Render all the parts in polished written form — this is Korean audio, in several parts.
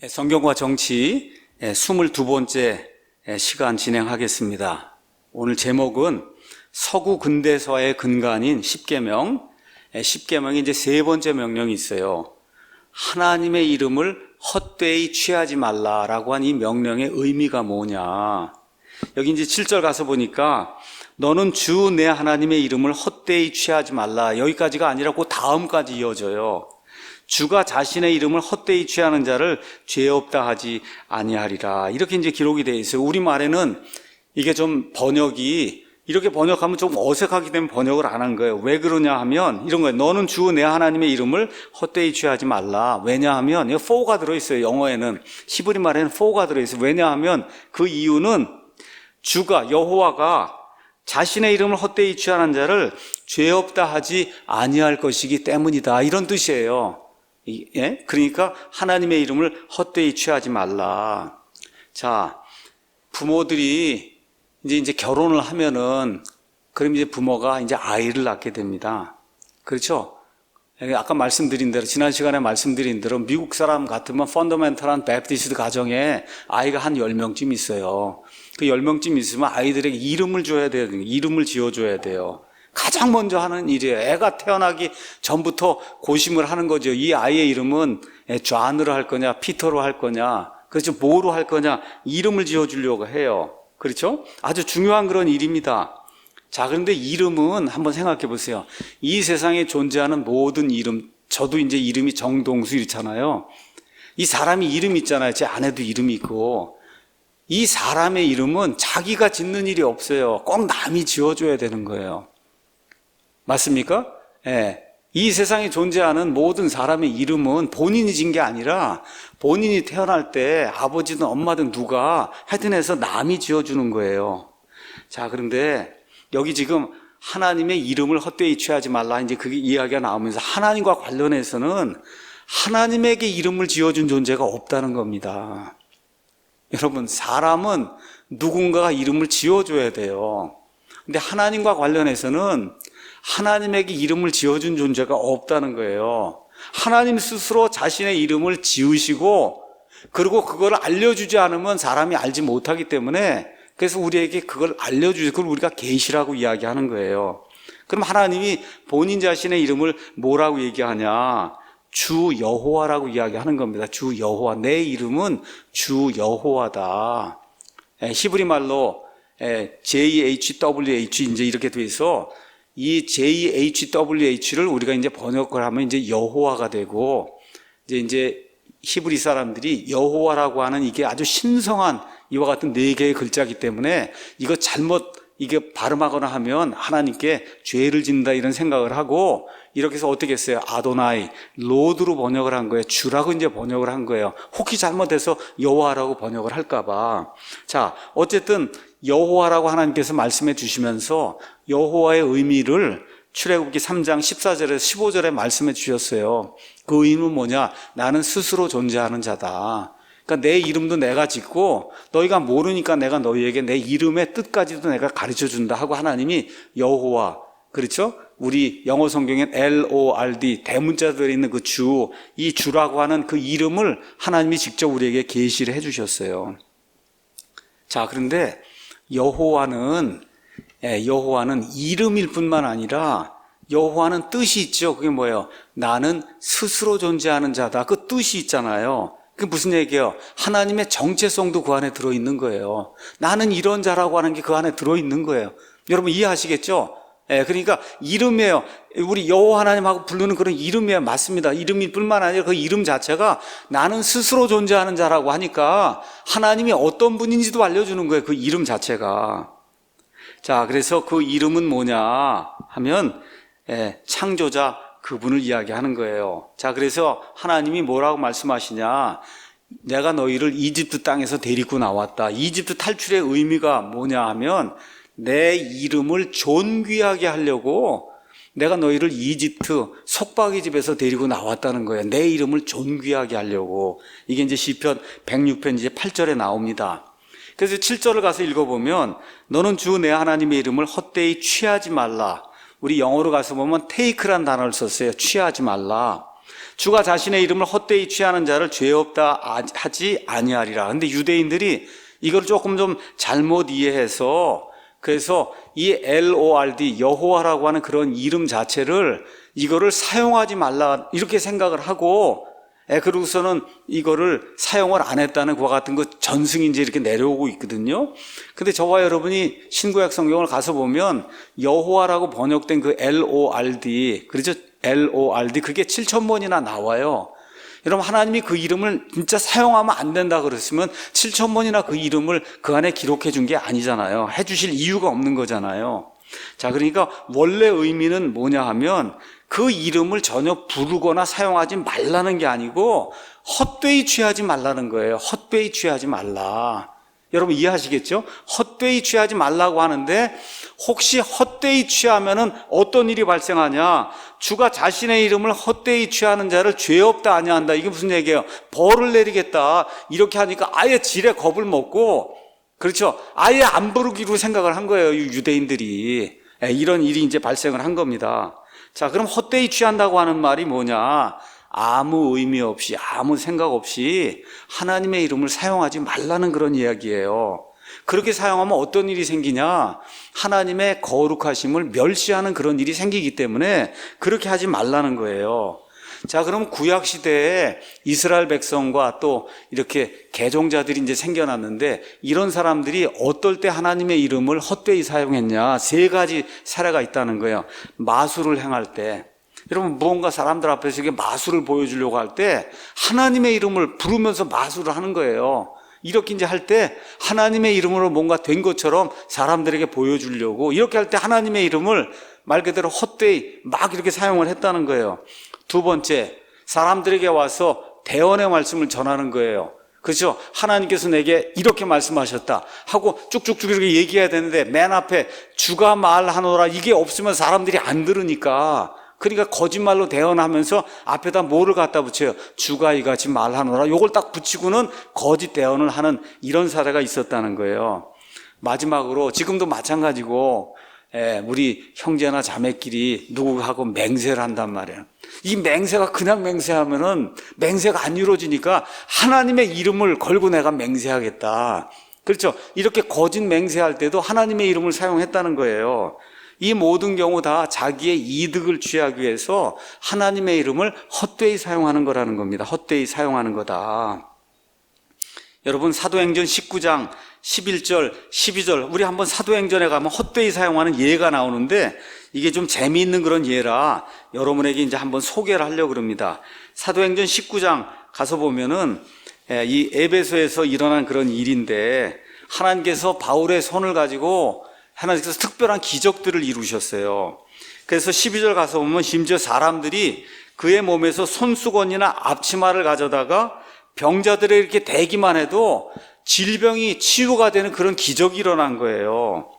성경과 정치 22번째 시간 진행하겠습니다. 오늘 제목은 서구 근대사의 근간인 십계명. 십계명이 이제 세 번째 명령이 있어요. 하나님의 이름을 헛되이 취하지 말라라고 한 이 명령의 의미가 뭐냐. 여기 이제 7절 가서 보니까 너는 주 내 하나님의 이름을 헛되이 취하지 말라. 여기까지가 아니라 그 다음까지 이어져요. 주가 자신의 이름을 헛되이 취하는 자를 죄 없다 하지 아니하리라. 이렇게 이제 기록이 되어 있어요. 우리말에는 이게 좀 번역이 이렇게 번역하면 좀 어색하기 때문에 번역을 안 한 거예요. 왜 그러냐 하면 이런 거예요. 너는 주 내 하나님의 이름을 헛되이 취하지 말라. 왜냐하면 여기 for가 들어있어요. 영어에는. 히브리 말에는 for가 들어있어요. 왜냐하면 그 이유는 주가 여호와가 자신의 이름을 헛되이 취하는 자를 죄 없다 하지 아니할 것이기 때문이다. 이런 뜻이에요. 예? 그러니까 하나님의 이름을 헛되이 취하지 말라. 자, 부모들이 이제 결혼을 하면은 그럼 이제 부모가 이제 아이를 낳게 됩니다. 그렇죠? 아까 말씀드린 대로 지난 시간에 말씀드린 대로 미국 사람 같으면 펀더멘털한 베프티스트 가정에 아이가 한 10명쯤 있어요. 그 10명쯤 있으면 아이들에게 이름을 줘야 돼요. 이름을 지어줘야 돼요. 가장 먼저 하는 일이에요. 애가 태어나기 전부터 고심을 하는 거죠. 이 아이의 이름은 존으로 할 거냐, 피터로 할 거냐, 그렇죠? 뭐로 할 거냐, 이름을 지어주려고 해요. 그렇죠? 아주 중요한 그런 일입니다. 자, 그런데 이름은 한번 생각해 보세요. 이 세상에 존재하는 모든 이름, 저도 이제 이름이 정동수 이렇잖아요. 이 사람이 이름이 있잖아요. 제 아내도 이름이 있고. 이 사람의 이름은 자기가 짓는 일이 없어요. 꼭 남이 지어줘야 되는 거예요. 맞습니까? 예. 이 세상에 존재하는 모든 사람의 이름은 본인이 진 게 아니라 본인이 태어날 때 아버지든 엄마든 누가 하여튼 해서 남이 지어주는 거예요. 자, 그런데 여기 지금 하나님의 이름을 헛되이 취하지 말라 이제 그게 이야기가 나오면서 하나님과 관련해서는 하나님에게 이름을 지어준 존재가 없다는 겁니다. 여러분, 사람은 누군가가 이름을 지어줘야 돼요. 근데 하나님과 관련해서는 하나님에게 이름을 지어준 존재가 없다는 거예요. 하나님 스스로 자신의 이름을 지으시고 그리고 그걸 알려주지 않으면 사람이 알지 못하기 때문에 그래서 우리에게 그걸 알려주시고 그걸 우리가 계시라고 이야기하는 거예요. 그럼 하나님이 본인 자신의 이름을 뭐라고 얘기하냐? 주 여호와라고 이야기하는 겁니다. 주 여호와. 내 이름은 주 여호와다. 히브리 말로 JHWH 이제 이렇게 돼 있어. 이 JHWH를 우리가 이제 번역을 하면 이제 여호와가 되고 이제 히브리 사람들이 여호와라고 하는 이게 아주 신성한 이와 같은 4개의 글자이기 때문에 이거 잘못 이게 발음하거나 하면 하나님께 죄를 짓는다 이런 생각을 하고 이렇게 해서 어떻게 했어요? 아도나이, 로드로 번역을 한 거예요. 주라고 이제 번역을 한 거예요. 혹시 잘못해서 여호와라고 번역을 할까봐. 자, 어쨌든 여호와라고 하나님께서 말씀해 주시면서 여호와의 의미를 출애굽기 3장 14절에서 15절에 말씀해 주셨어요. 그 의미는 뭐냐? 나는 스스로 존재하는 자다. 그러니까 내 이름도 내가 짓고 너희가 모르니까 내가 너희에게 내 이름의 뜻까지도 내가 가르쳐 준다 하고 하나님이 여호와, 그렇죠? 우리 영어 성경엔 LORD 대문자 들어있는 그 주, 이 주라고 하는 그 이름을 하나님이 직접 우리에게 계시를 해 주셨어요. 자, 그런데 여호와는 이름일 뿐만 아니라 여호와는 뜻이 있죠. 그게 뭐예요? 나는 스스로 존재하는 자다. 그 뜻이 있잖아요. 그게 무슨 얘기예요? 하나님의 정체성도 그 안에 들어있는 거예요. 나는 이런 자라고 하는 게 그 안에 들어있는 거예요. 여러분 이해하시겠죠? 그러니까 이름이에요. 우리 여호와 하나님하고 부르는 그런 이름이에요. 맞습니다. 이름일 뿐만 아니라 그 이름 자체가 나는 스스로 존재하는 자라고 하니까 하나님이 어떤 분인지도 알려주는 거예요. 그 이름 자체가. 자, 그래서 그 이름은 뭐냐 하면 창조자 그분을 이야기하는 거예요. 자, 그래서 하나님이 뭐라고 말씀하시냐? 내가 너희를 이집트 땅에서 데리고 나왔다. 이집트 탈출의 의미가 뭐냐 하면 내 이름을 존귀하게 하려고 내가 너희를 이집트 속박이 집에서 데리고 나왔다는 거예요. 내 이름을 존귀하게 하려고. 이게 이제 시편 106편 이제 8절에 나옵니다. 그래서 7절을 가서 읽어보면 너는 주 내 하나님의 이름을 헛되이 취하지 말라. 우리 영어로 가서 보면 take란 단어를 썼어요. 취하지 말라. 주가 자신의 이름을 헛되이 취하는 자를 죄 없다 하지 아니하리라. 근데 유대인들이 이걸 조금 좀 잘못 이해해서 그래서 이 LORD 여호와라고 하는 그런 이름 자체를 이거를 사용하지 말라 이렇게 생각을 하고 그러고서는 이거를 사용을 안 했다는 그와 같은 거 전승이 이제 이렇게 내려오고 있거든요. 근데 저와 여러분이 신구약 성경을 가서 보면 여호와라고 번역된 그 LORD, 그렇죠? LORD 그게 7,000번이나 나와요. 여러분 하나님이 그 이름을 진짜 사용하면 안 된다 그랬으면 7,000번이나 그 이름을 그 안에 기록해 준 게 아니잖아요. 해주실 이유가 없는 거잖아요. 자, 그러니까 원래 의미는 뭐냐 하면 그 이름을 전혀 부르거나 사용하지 말라는 게 아니고 헛되이 취하지 말라는 거예요. 헛되이 취하지 말라. 여러분 이해하시겠죠? 헛되이 취하지 말라고 하는데 혹시 헛되이 취하면은 어떤 일이 발생하냐? 주가 자신의 이름을 헛되이 취하는 자를 죄 없다 아니한다. 이게 무슨 얘기예요? 벌을 내리겠다. 이렇게 하니까 아예 지레 겁을 먹고 그렇죠? 아예 안 부르기로 생각을 한 거예요. 유대인들이. 이런 일이 이제 발생을 한 겁니다. 자, 그럼 헛되이 취한다고 하는 말이 뭐냐? 아무 의미 없이 아무 생각 없이 하나님의 이름을 사용하지 말라는 그런 이야기예요. 그렇게 사용하면 어떤 일이 생기냐? 하나님의 거룩하심을 멸시하는 그런 일이 생기기 때문에 그렇게 하지 말라는 거예요. 자, 그럼 구약 시대에 이스라엘 백성과 또 이렇게 개종자들이 이제 생겨났는데 이런 사람들이 어떨 때 하나님의 이름을 헛되이 사용했냐? 세 가지 사례가 있다는 거예요. 마술을 행할 때. 여러분 무언가 사람들 앞에서 이게 마술을 보여주려고 할 때 하나님의 이름을 부르면서 마술을 하는 거예요. 이렇게 이제 할 때 하나님의 이름으로 뭔가 된 것처럼 사람들에게 보여주려고 이렇게 할 때 하나님의 이름을 말 그대로 헛되이 막 이렇게 사용을 했다는 거예요. 두 번째, 사람들에게 와서 대언의 말씀을 전하는 거예요. 그렇죠? 하나님께서 내게 이렇게 말씀하셨다 하고 쭉쭉쭉 이렇게 얘기해야 되는데 맨 앞에 주가 말하노라 이게 없으면 사람들이 안 들으니까 그러니까 거짓말로 대언하면서 앞에다 뭐를 갖다 붙여요? 주가 이같이 말하노라 요걸 딱 붙이고는 거짓 대언을 하는 이런 사례가 있었다는 거예요. 마지막으로 지금도 마찬가지고 우리 형제나 자매끼리 누구하고 맹세를 한단 말이에요. 이 맹세가 그냥 맹세하면은 맹세가 안 이루어지니까 하나님의 이름을 걸고 내가 맹세하겠다. 그렇죠? 이렇게 거짓 맹세할 때도 하나님의 이름을 사용했다는 거예요. 이 모든 경우 다 자기의 이득을 취하기 위해서 하나님의 이름을 헛되이 사용하는 거라는 겁니다. 헛되이 사용하는 거다. 여러분 사도행전 19장 11절, 12절 우리 한번 사도행전에 가면 헛되이 사용하는 예가 나오는데 이게 좀 재미있는 그런 예라 여러분에게 이제 한번 소개를 하려고 그럽니다. 사도행전 19장 가서 보면은 이 에베소에서 일어난 그런 일인데 하나님께서 바울의 손을 가지고 하나님께서 특별한 기적들을 이루셨어요. 그래서 12절 가서 보면 심지어 사람들이 그의 몸에서 손수건이나 앞치마를 가져다가 병자들의 이렇게 대기만 해도 질병이 치유가 되는 그런 기적이 일어난 거예요.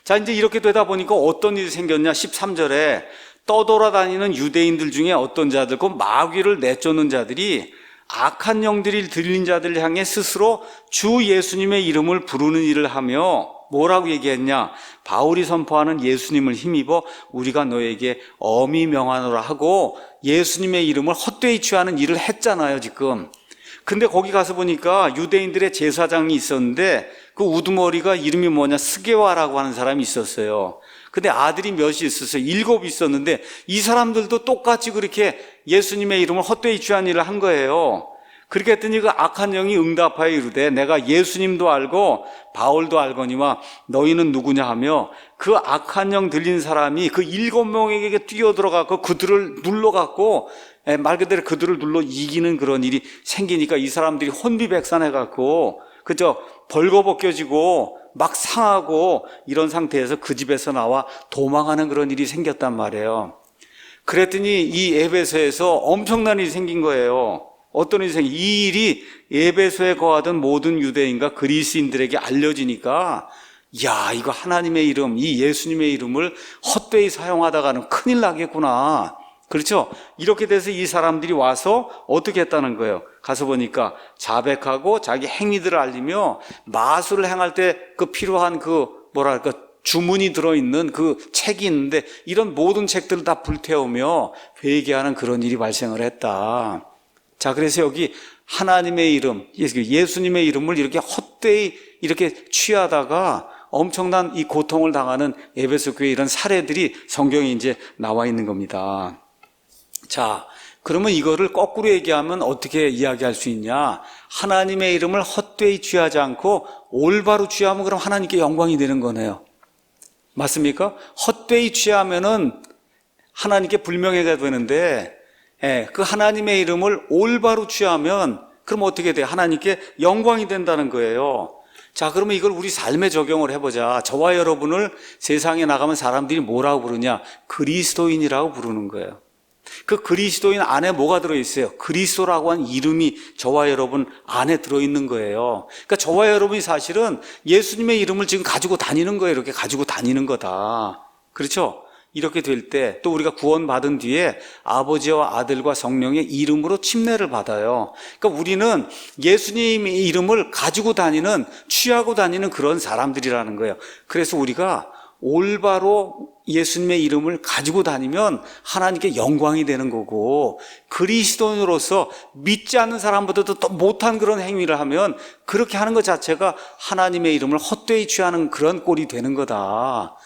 자, 이제 이렇게 되다 보니까 어떤 일이 생겼냐? 13절에 떠돌아다니는 유대인들 중에 어떤 자들, 그 마귀를 내쫓는 자들이 악한 영들이 들린 자들을 향해 스스로 주 예수님의 이름을 부르는 일을 하며 뭐라고 얘기했냐? 바울이 선포하는 예수님을 힘입어 우리가 너에게 엄히 명하노라 하고 예수님의 이름을 헛되이 취하는 일을 했잖아요, 지금. 근데 거기 가서 보니까 유대인들의 제사장이 있었는데 그 우두머리가 이름이 뭐냐? 스게와라고 하는 사람이 있었어요. 근데 아들이 몇이 있었어요? 7 있었는데 이 사람들도 똑같이 그렇게 예수님의 이름을 헛되이 취한 일을 한 거예요. 그렇게 했더니 그 악한 영이 응답하여 이르되 내가 예수님도 알고 바울도 알거니와 너희는 누구냐 하며 그 악한 영 들린 사람이 그 7명에게 뛰어들어가고 그들을 눌러갖고 말 그대로 그들을 눌러 이기는 그런 일이 생기니까 이 사람들이 혼비백산해갖고 그저 벌거벗겨지고 막 상하고 이런 상태에서 그 집에서 나와 도망하는 그런 일이 생겼단 말이에요. 그랬더니 이 에베소에서 엄청난 일이 생긴 거예요. 어떤 일이 생긴 이 일이 에베소에 거하던 모든 유대인과 그리스인들에게 알려지니까 야, 이거 하나님의 이름, 이 예수님의 이름을 헛되이 사용하다가는 큰일 나겠구나. 그렇죠? 이렇게 돼서 이 사람들이 와서 어떻게 했다는 거예요? 가서 보니까 자백하고 자기 행위들을 알리며 마술을 행할 때 그 필요한 그 뭐랄까 주문이 들어있는 그 책이 있는데 이런 모든 책들을 다 불태우며 회개하는 그런 일이 발생을 했다. 자, 그래서 여기 하나님의 이름, 예수님의 이름을 이렇게 헛되이 이렇게 취하다가 엄청난 이 고통을 당하는 에베소 교회 이런 사례들이 성경에 이제 나와 있는 겁니다. 자, 그러면 이거를 거꾸로 얘기하면 어떻게 이야기할 수 있냐? 하나님의 이름을 헛되이 취하지 않고 올바로 취하면 그럼 하나님께 영광이 되는 거네요. 맞습니까? 헛되이 취하면은 하나님께 불명예가 되는데, 그 하나님의 이름을 올바로 취하면 그럼 어떻게 돼요? 하나님께 영광이 된다는 거예요. 자, 그러면 이걸 우리 삶에 적용을 해보자. 저와 여러분을 세상에 나가면 사람들이 뭐라고 부르냐? 그리스도인이라고 부르는 거예요. 그 그리스도인 안에 뭐가 들어있어요? 그리스도라고 한 이름이 저와 여러분 안에 들어있는 거예요. 그러니까 저와 여러분이 사실은 예수님의 이름을 지금 가지고 다니는 거예요. 이렇게 가지고 다니는 거다. 그렇죠? 이렇게 될 때 또 우리가 구원받은 뒤에 아버지와 아들과 성령의 이름으로 침례를 받아요. 그러니까 우리는 예수님의 이름을 가지고 다니는, 취하고 다니는 그런 사람들이라는 거예요. 그래서 우리가 올바로 예수님의 이름을 가지고 다니면 하나님께 영광이 되는 거고, 그리스도인으로서 믿지 않는 사람보다도 더 못한 그런 행위를 하면 그렇게 하는 것 자체가 하나님의 이름을 헛되이 취하는 그런 꼴이 되는 거다.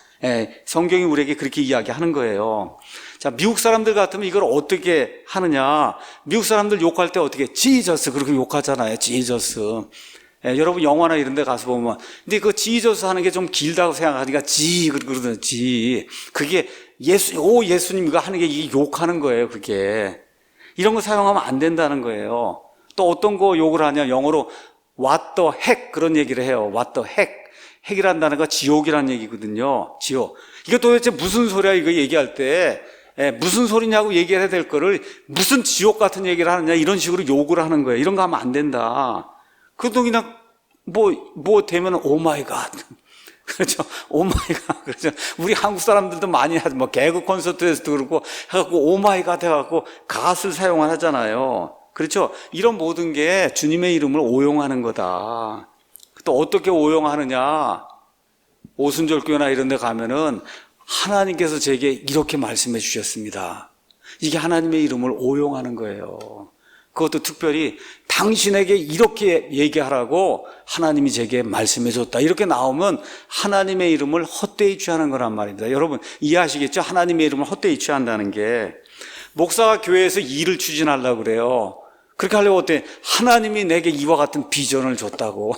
성경이 우리에게 그렇게 이야기하는 거예요. 자, 미국 사람들 같으면 이걸 어떻게 하느냐? 미국 사람들 욕할 때 어떻게? 지저스 그렇게 욕하잖아요. 지저스. 여러분 영화나 이런 데 가서 보면, 근데 그 지저스 하는 게 좀 길다고 생각하니까 그러든지, 그게 예수님 이거 하는 게 이게 욕하는 거예요, 그게. 이런 거 사용하면 안 된다는 거예요. 또 어떤 거 욕을 하냐, 영어로 what the heck 그런 얘기를 해요. what the heck. 핵이란 단어가 지옥이라는 얘기거든요. 지옥. 이게 도대체 무슨 소리야, 이거 얘기할 때. 무슨 소리냐고 얘기해야 될 거를 무슨 지옥 같은 얘기를 하느냐, 이런 식으로 욕을 하는 거예요. 이런 거 하면 안 된다. 그것도 그냥 뭐 되면 오 마이 갓. 그렇죠. 오 마이 갓. 그렇죠. 우리 한국 사람들도 많이 하죠. 뭐 개그 콘서트에서도 그렇고 해갖고 오 마이 갓 해갖고 갓을 사용하잖아요. 그렇죠. 이런 모든 게 주님의 이름을 오용하는 거다. 또 어떻게 오용하느냐? 오순절교회나 이런 데 가면은 하나님께서 제게 이렇게 말씀해 주셨습니다. 이게 하나님의 이름을 오용하는 거예요. 그것도 특별히 당신에게 이렇게 얘기하라고 하나님이 제게 말씀해 줬다. 이렇게 나오면 하나님의 이름을 헛되이 취하는 거란 말입니다. 여러분 이해하시겠죠? 하나님의 이름을 헛되이 취한다는 게, 목사가 교회에서 일을 추진하려고 그래요. 그렇게 하려고 어때? 하나님이 내게 이와 같은 비전을 줬다고.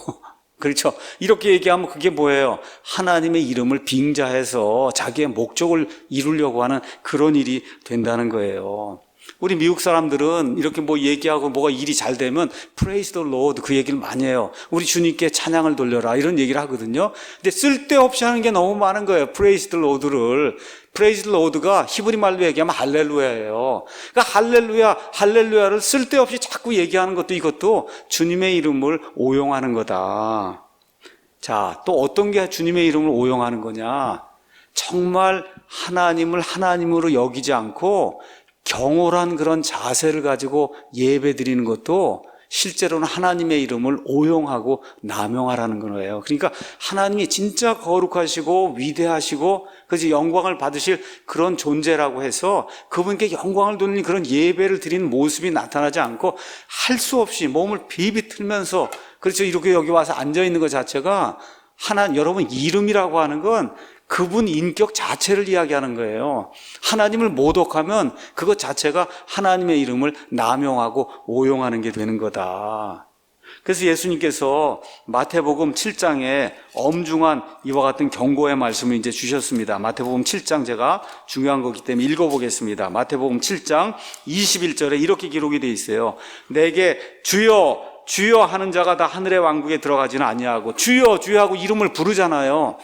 그렇죠? 이렇게 얘기하면 그게 뭐예요? 하나님의 이름을 빙자해서 자기의 목적을 이루려고 하는 그런 일이 된다는 거예요. 우리 미국 사람들은 이렇게 뭐 얘기하고 뭐가 일이 잘 되면 Praise the Lord 그 얘기를 많이 해요. 우리 주님께 찬양을 돌려라 이런 얘기를 하거든요. 근데 쓸데없이 하는 게 너무 많은 거예요. Praise the Lord를. Praise the Lord가 히브리 말로 얘기하면 할렐루야예요. 그러니까 할렐루야를 쓸데없이 자꾸 얘기하는 것도 이것도 주님의 이름을 오용하는 거다. 자, 또 어떤 게 주님의 이름을 오용하는 거냐? 정말 하나님을 하나님으로 여기지 않고 경홀한 그런 자세를 가지고 예배 드리는 것도 실제로는 하나님의 이름을 오용하고 남용하라는 거예요. 그러니까 하나님이 진짜 거룩하시고 위대하시고 그래서 영광을 받으실 그런 존재라고 해서 그분께 영광을 돌리는 그런 예배를 드리는 모습이 나타나지 않고 할 수 없이 몸을 비비틀면서, 그렇죠, 이렇게 여기 와서 앉아있는 것 자체가 여러분 이름이라고 하는 건 그분 인격 자체를 이야기하는 거예요. 하나님을 모독하면 그것 자체가 하나님의 이름을 남용하고 오용하는 게 되는 거다. 그래서 예수님께서 마태복음 7장에 엄중한 이와 같은 경고의 말씀을 이제 주셨습니다. 마태복음 7장 제가 중요한 거기 때문에 읽어보겠습니다. 마태복음 7장 21절에 이렇게 기록이 되어 있어요. 내게 주여 주여 하는 자가 다 하늘의 왕국에 들어가지는 아니하고, 주여 주여 하고 이름을 부르잖아요.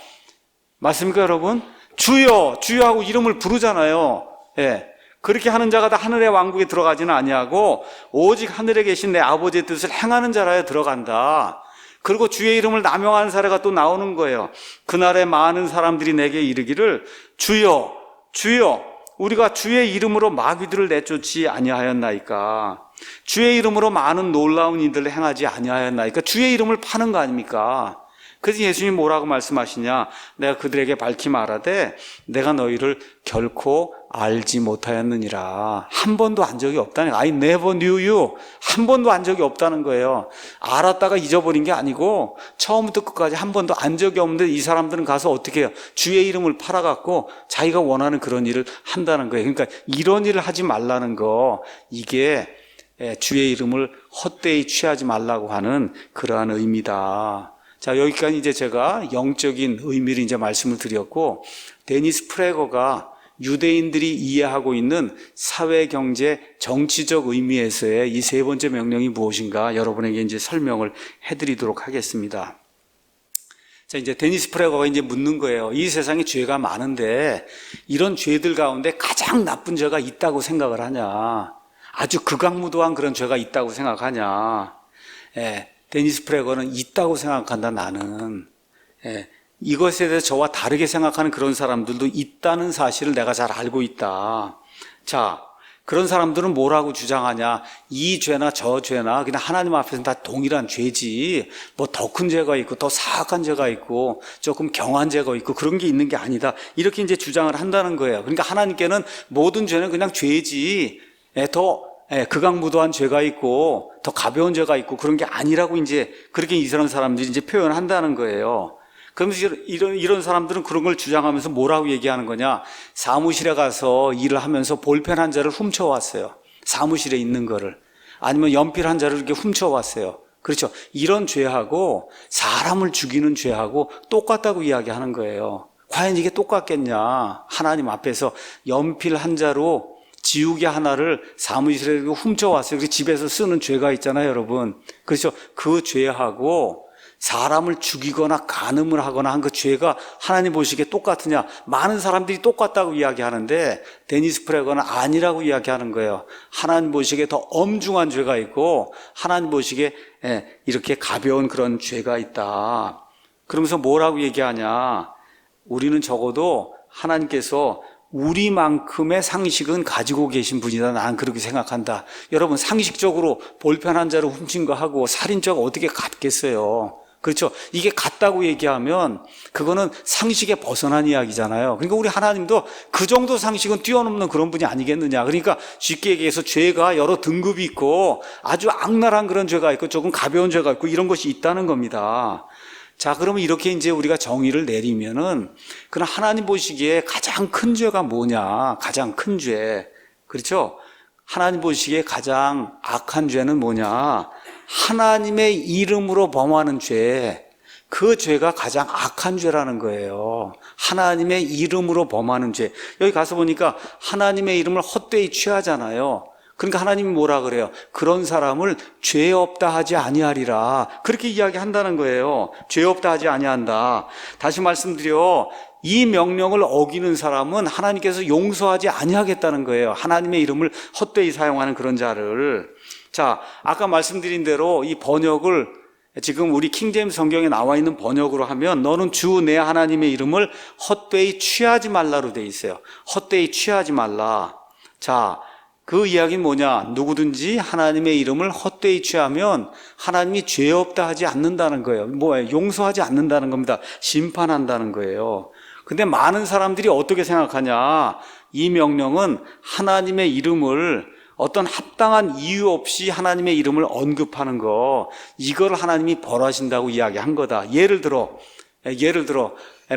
맞습니까, 여러분? 주여, 주여 하고 이름을 부르잖아요. 예. 그렇게 하는 자가 다 하늘의 왕국에 들어가지는 아니하고 오직 하늘에 계신 내 아버지의 뜻을 행하는 자라야 들어간다. 그리고 주의 이름을 남용하는 사례가 또 나오는 거예요. 그날에 많은 사람들이 내게 이르기를 주여, 주여, 우리가 주의 이름으로 마귀들을 내쫓지 아니하였나이까? 주의 이름으로 많은 놀라운 일들을 행하지 아니하였나이까? 주의 이름을 파는 거 아닙니까? 그래서 예수님이 뭐라고 말씀하시냐? 내가 그들에게 밝히 말하되 내가 너희를 결코 알지 못하였느니라. 한 번도 안 적이 없다는 거예요. I never knew you. 한 번도 안 적이 없다는 거예요. 알았다가 잊어버린 게 아니고 처음부터 끝까지 한 번도 안 적이 없는데 이 사람들은 가서 어떻게 해요? 주의 이름을 팔아갖고 자기가 원하는 그런 일을 한다는 거예요. 그러니까 이런 일을 하지 말라는 거, 이게 주의 이름을 헛되이 취하지 말라고 하는 그러한 의미다. 자, 여기까지 이제 제가 영적인 의미를 이제 말씀을 드렸고, 데니스 프레거가 유대인들이 이해하고 있는 사회, 경제, 정치적 의미에서의 이 세 번째 명령이 무엇인가 여러분에게 이제 설명을 해드리도록 하겠습니다. 자, 이제 데니스 프레거가 이제 묻는 거예요. 이 세상에 죄가 많은데 이런 죄들 가운데 가장 나쁜 죄가 있다고 생각을 하냐? 아주 극악무도한 그런 죄가 있다고 생각하냐? 데니스 프레거는 있다고 생각한다, 나는. 이것에 대해서 저와 다르게 생각하는 그런 사람들도 있다는 사실을 내가 잘 알고 있다. 자, 그런 사람들은 뭐라고 주장하냐? 이 죄나 저 죄나 그냥 하나님 앞에서는 다 동일한 죄지. 뭐 더 큰 죄가 있고 더 사악한 죄가 있고 조금 경한 죄가 있고 그런 게 있는 게 아니다. 이렇게 이제 주장을 한다는 거예요. 그러니까 하나님께는 모든 죄는 그냥 죄지. 더 극악무도한 죄가 있고 더 가벼운 죄가 있고 그런 게 아니라고 이제 그렇게 이스라엘 사람들이 이제 표현한다는 거예요. 그러면서 이런 사람들은 그런 걸 주장하면서 뭐라고 얘기하는 거냐? 사무실에 가서 일을 하면서 볼펜 한 자를 훔쳐왔어요. 사무실에 있는 거를. 아니면 연필 한 자를 이렇게 훔쳐왔어요. 그렇죠. 이런 죄하고 사람을 죽이는 죄하고 똑같다고 이야기하는 거예요. 과연 이게 똑같겠냐? 하나님 앞에서 연필 한 자로 지우개 하나를 사무실에 훔쳐왔어요. 그래서 집에서 쓰는 죄가 있잖아요, 여러분. 그렇죠. 그 죄하고 사람을 죽이거나 간음을 하거나 한 그 죄가 하나님 보시기에 똑같으냐? 많은 사람들이 똑같다고 이야기하는데 데니스 프레거는 아니라고 이야기하는 거예요. 하나님 보시기에 더 엄중한 죄가 있고 하나님 보시기에 이렇게 가벼운 그런 죄가 있다. 그러면서 뭐라고 얘기하냐? 우리는 적어도 하나님께서 우리만큼의 상식은 가지고 계신 분이다. 난 그렇게 생각한다. 여러분, 상식적으로 볼펜 한 자를 훔친 거 하고 살인죄가 어떻게 같겠어요? 그렇죠. 이게 같다고 얘기하면 그거는 상식에 벗어난 이야기잖아요. 그러니까 우리 하나님도 그 정도 상식은 뛰어넘는 그런 분이 아니겠느냐. 그러니까 쉽게 얘기해서 죄가 여러 등급이 있고 아주 악랄한 그런 죄가 있고 조금 가벼운 죄가 있고 이런 것이 있다는 겁니다. 자, 그러면 이렇게 이제 우리가 정의를 내리면은 그럼 하나님 보시기에 가장 큰 죄가 뭐냐? 가장 큰 죄. 그렇죠? 하나님 보시기에 가장 악한 죄는 뭐냐? 하나님의 이름으로 범하는 죄. 그 죄가 가장 악한 죄라는 거예요. 하나님의 이름으로 범하는 죄. 여기 가서 보니까 하나님의 이름을 헛되이 취하잖아요. 그러니까 하나님이 뭐라 그래요? 그런 사람을 죄 없다 하지 아니하리라. 그렇게 이야기한다는 거예요. 죄 없다 하지 아니한다. 다시 말씀드려, 이 명령을 어기는 사람은 하나님께서 용서하지 아니하겠다는 거예요. 하나님의 이름을 헛되이 사용하는 그런 자를. 자, 아까 말씀드린 대로 이 번역을 지금 우리 킹제임스 성경에 나와 있는 번역으로 하면 너는 주 내 하나님의 이름을 헛되이 취하지 말라로 돼 있어요. 헛되이 취하지 말라. 자, 그 이야기는 뭐냐? 누구든지 하나님의 이름을 헛되이 취하면 하나님이 죄 없다 하지 않는다는 거예요. 뭐예요? 용서하지 않는다는 겁니다. 심판한다는 거예요. 근데 많은 사람들이 어떻게 생각하냐? 이 명령은 하나님의 이름을 어떤 합당한 이유 없이 하나님의 이름을 언급하는 거, 이걸 하나님이 벌하신다고 이야기한 거다. 예를 들어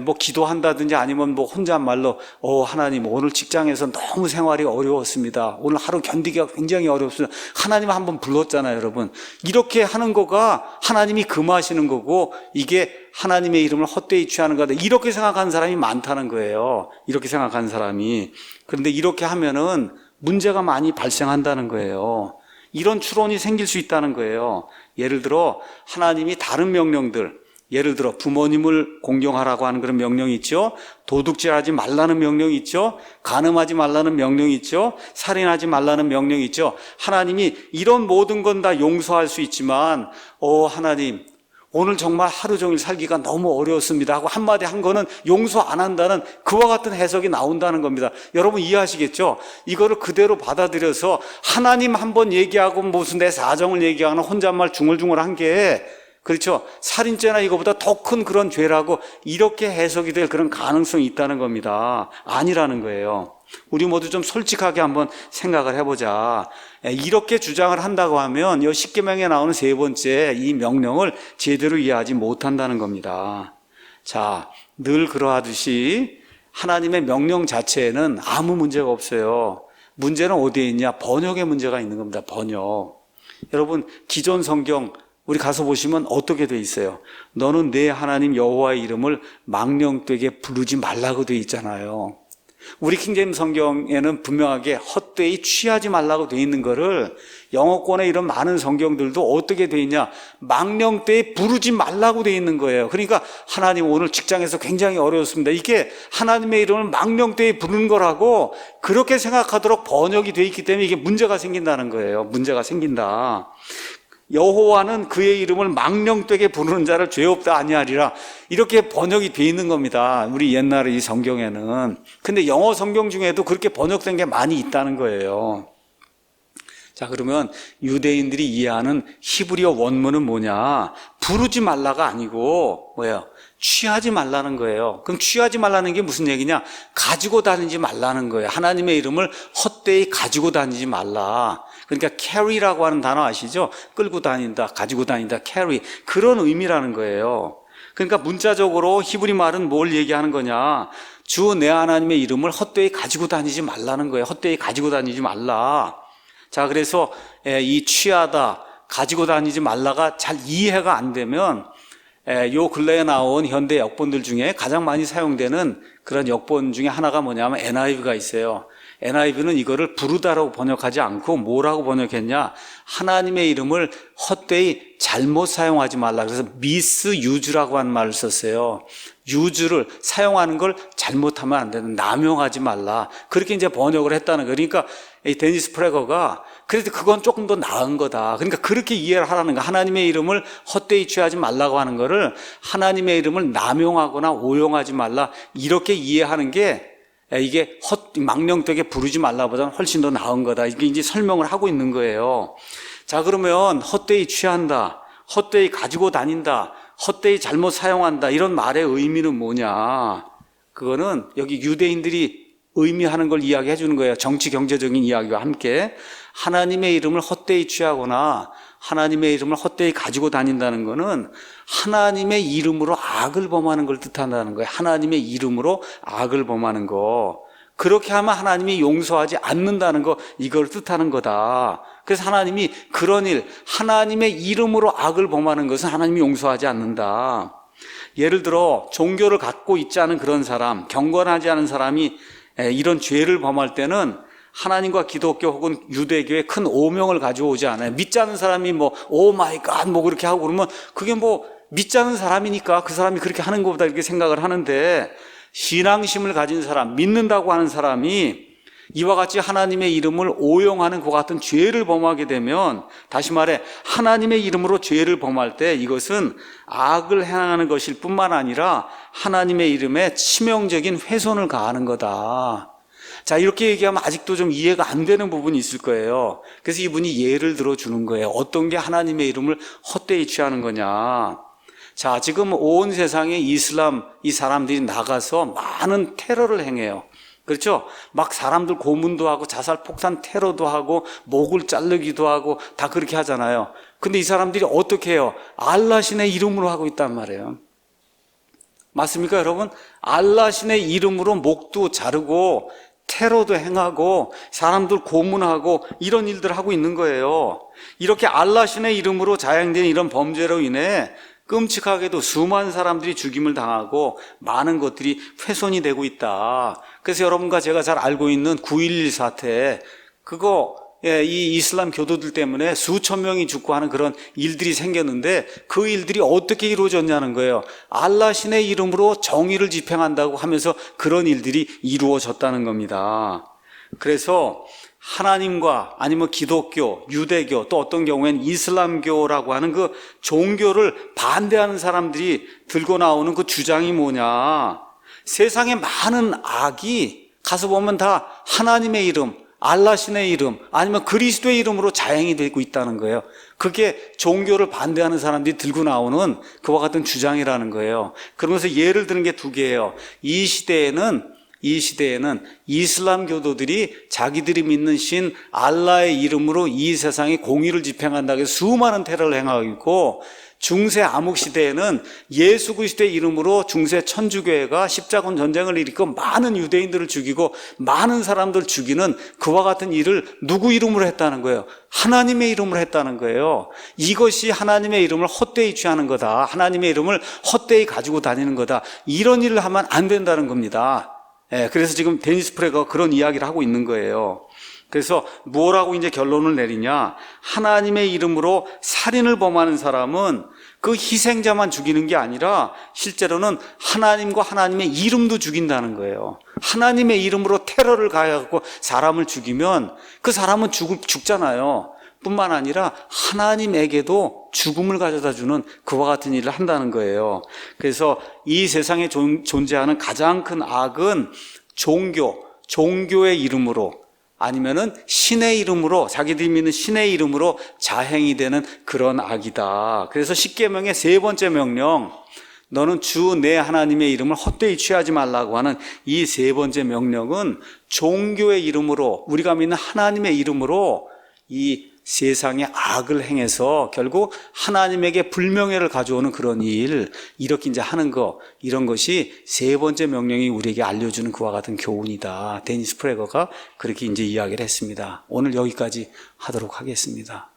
뭐 기도한다든지 아니면 뭐 혼잣말로 하나님 오늘 직장에서 너무 생활이 어려웠습니다. 오늘 하루 견디기가 굉장히 어렵습니다. 하나님 한번 불렀잖아요, 여러분. 이렇게 하는 거가 하나님이 금하시는 거고 이게 하나님의 이름을 헛되이 취하는 거다. 이렇게 생각하는 사람이 많다는 거예요. 이렇게 생각하는 사람이. 그런데 이렇게 하면은 문제가 많이 발생한다는 거예요. 이런 추론이 생길 수 있다는 거예요. 예를 들어 하나님이 다른 명령들, 예를 들어 부모님을 공경하라고 하는 그런 명령이 있죠. 도둑질하지 말라는 명령이 있죠. 간음하지 말라는 명령이 있죠. 살인하지 말라는 명령이 있죠. 하나님이 이런 모든 건 다 용서할 수 있지만 하나님 오늘 정말 하루 종일 살기가 너무 어려웠습니다 하고 한마디 한 거는 용서 안 한다는 그와 같은 해석이 나온다는 겁니다. 여러분 이해하시겠죠? 이거를 그대로 받아들여서 하나님 한번 얘기하고 무슨 내 사정을 얘기하는 혼잣말 중얼중얼한 게 그렇죠? 살인죄나 이거보다 더 큰 그런 죄라고 이렇게 해석이 될 그런 가능성이 있다는 겁니다. 아니라는 거예요. 우리 모두 좀 솔직하게 한번 생각을 해보자. 이렇게 주장을 한다고 하면 이 십계명에 나오는 세 번째 이 명령을 제대로 이해하지 못한다는 겁니다. 자, 늘 그러하듯이 하나님의 명령 자체에는 아무 문제가 없어요. 문제는 어디에 있냐? 번역의 문제가 있는 겁니다. 번역. 여러분, 기존 성경 우리 가서 보시면 어떻게 돼 있어요? 너는 내 하나님 여호와의 이름을 망령되게 부르지 말라고 돼 있잖아요. 우리 킹제임스 성경에는 분명하게 헛되이 취하지 말라고 돼 있는 거를 영어권의 이런 많은 성경들도 어떻게 돼 있냐? 망령되이 부르지 말라고 돼 있는 거예요. 그러니까 하나님 오늘 직장에서 굉장히 어려웠습니다. 이게 하나님의 이름을 망령되이 부르는 거라고 그렇게 생각하도록 번역이 돼 있기 때문에 이게 문제가 생긴다는 거예요. 문제가 생긴다. 여호와는 그의 이름을 망령되게 부르는 자를 죄 없다 아니하리라, 이렇게 번역이 돼 있는 겁니다. 우리 옛날에 이 성경에는. 근데 영어 성경 중에도 그렇게 번역된 게 많이 있다는 거예요. 자, 그러면 유대인들이 이해하는 히브리어 원문은 뭐냐? 부르지 말라가 아니고 뭐예요? 취하지 말라는 거예요. 그럼 취하지 말라는 게 무슨 얘기냐? 가지고 다니지 말라는 거예요. 하나님의 이름을 헛되이 가지고 다니지 말라. 그러니까 carry라고 하는 단어 아시죠? 끌고 다닌다, 가지고 다닌다, carry. 그런 의미라는 거예요. 그러니까 문자적으로 히브리 말은 뭘 얘기하는 거냐? 주 내 하나님의 이름을 헛되이 가지고 다니지 말라는 거예요. 헛되이 가지고 다니지 말라. 자, 그래서 이 취하다, 가지고 다니지 말라가 잘 이해가 안 되면 요 근래에 나온 현대 역본들 중에 가장 많이 사용되는 그런 역본 중에 하나가 뭐냐면 NIV가 있어요. NIV는 이거를 부르다라고 번역하지 않고 뭐라고 번역했냐? 하나님의 이름을 헛되이 잘못 사용하지 말라. 그래서 misuse라고 하는 말을 썼어요. use를 사용하는 걸 잘못하면 안 되는, 남용하지 말라. 그렇게 이제 번역을 했다는 거예요. 그러니까 이 데니스 프레거가 그래도 그건 조금 더 나은 거다. 그러니까 그렇게 이해를 하라는 거야. 하나님의 이름을 헛되이 취하지 말라고 하는 거를 하나님의 이름을 남용하거나 오용하지 말라, 이렇게 이해하는 게 이게 망령되게 부르지 말라보다는 훨씬 더 나은 거다. 이게 이제 설명을 하고 있는 거예요. 자, 그러면 헛되이 취한다, 헛되이 가지고 다닌다, 헛되이 잘못 사용한다, 이런 말의 의미는 뭐냐? 그거는 여기 유대인들이 의미하는 걸 이야기해 주는 거예요. 정치 경제적인 이야기와 함께 하나님의 이름을 헛되이 취하거나 하나님의 이름을 헛되이 가지고 다닌다는 거는 하나님의 이름으로 악을 범하는 걸 뜻한다는 거예요. 하나님의 이름으로 악을 범하는 거. 그렇게 하면 하나님이 용서하지 않는다는 거, 이걸 뜻하는 거다. 그래서 하나님이 그런 일, 하나님의 이름으로 악을 범하는 것은 하나님이 용서하지 않는다. 예를 들어 종교를 갖고 있지 않은 그런 사람, 경건하지 않은 사람이 이런 죄를 범할 때는 하나님과 기독교 혹은 유대교의 큰 오명을 가져오지 않아요. 믿지 않는 사람이 오 마이 갓 그렇게 하고 그러면 그게 믿지 않는 사람이니까 그 사람이 그렇게 하는 것보다 이렇게 생각을 하는데, 신앙심을 가진 사람, 믿는다고 하는 사람이 이와 같이 하나님의 이름을 오용하는 그 같은 죄를 범하게 되면, 다시 말해 하나님의 이름으로 죄를 범할 때 이것은 악을 행하는 것일 뿐만 아니라 하나님의 이름에 치명적인 훼손을 가하는 거다. 자, 이렇게 얘기하면 아직도 좀 이해가 안 되는 부분이 있을 거예요. 그래서 이분이 예를 들어주는 거예요. 어떤 게 하나님의 이름을 헛되이 취하는 거냐. 자, 지금 온 세상에 이슬람 이 사람들이 나가서 많은 테러를 행해요. 그렇죠? 막 사람들 고문도 하고 자살 폭탄 테러도 하고 목을 자르기도 하고 다 그렇게 하잖아요. 근데 이 사람들이 어떻게 해요? 알라신의 이름으로 하고 있단 말이에요. 맞습니까, 여러분? 알라신의 이름으로 목도 자르고 테러도 행하고 사람들 고문하고 이런 일들을 하고 있는 거예요. 이렇게 알라신의 이름으로 자행된 이런 범죄로 인해 끔찍하게도 수많은 사람들이 죽임을 당하고 많은 것들이 훼손이 되고 있다. 그래서 여러분과 제가 잘 알고 있는 9.11 사태, 이 이슬람 교도들 때문에 수천 명이 죽고 하는 그런 일들이 생겼는데, 그 일들이 어떻게 이루어졌냐는 거예요. 알라신의 이름으로 정의를 집행한다고 하면서 그런 일들이 이루어졌다는 겁니다. 그래서 하나님과 아니면 기독교, 유대교, 또 어떤 경우에는 이슬람교라고 하는 그 종교를 반대하는 사람들이 들고 나오는 그 주장이 뭐냐? 세상에 많은 악이 가서 보면 다 하나님의 이름, 알라 신의 이름 아니면 그리스도의 이름으로 자행이 되고 있다는 거예요. 그게 종교를 반대하는 사람들이 들고 나오는 그와 같은 주장이라는 거예요. 그러면서 예를 드는 게 두 개예요. 이 시대에는 이슬람 교도들이 자기들이 믿는 신 알라의 이름으로 이 세상에 공의를 집행한다고 해서 수많은 테러를 행하고 있고, 중세 암흑 시대에는 예수 그리스도의 이름으로 중세 천주교회가 십자군 전쟁을 일으키고 많은 유대인들을 죽이고 많은 사람들을 죽이는 그와 같은 일을 누구 이름으로 했다는 거예요? 하나님의 이름으로 했다는 거예요. 이것이 하나님의 이름을 헛되이 취하는 거다. 하나님의 이름을 헛되이 가지고 다니는 거다. 이런 일을 하면 안 된다는 겁니다. 그래서 지금 데니스 프레거가 그런 이야기를 하고 있는 거예요. 그래서 뭐라고 이제 결론을 내리냐? 하나님의 이름으로 살인을 범하는 사람은 그 희생자만 죽이는 게 아니라 실제로는 하나님과 하나님의 이름도 죽인다는 거예요. 하나님의 이름으로 테러를 가해갖고 사람을 죽이면 그 사람은 죽잖아요. 뿐만 아니라 하나님에게도 죽음을 가져다 주는 그와 같은 일을 한다는 거예요. 그래서 이 세상에 존재하는 가장 큰 악은 종교의 이름으로 아니면은 신의 이름으로, 자기들이 믿는 신의 이름으로 자행이 되는 그런 악이다. 그래서 십계명의 세 번째 명령, 너는 주 내 하나님의 이름을 헛되이 취하지 말라고 하는 이 세 번째 명령은 종교의 이름으로, 우리가 믿는 하나님의 이름으로 이 세상에 악을 행해서 결국 하나님에게 불명예를 가져오는 그런 일, 이렇게 이제 하는 거, 이런 것이 세 번째 명령이 우리에게 알려주는 그와 같은 교훈이다. 데니스 프레거가 그렇게 이제 이야기를 했습니다. 오늘 여기까지 하도록 하겠습니다.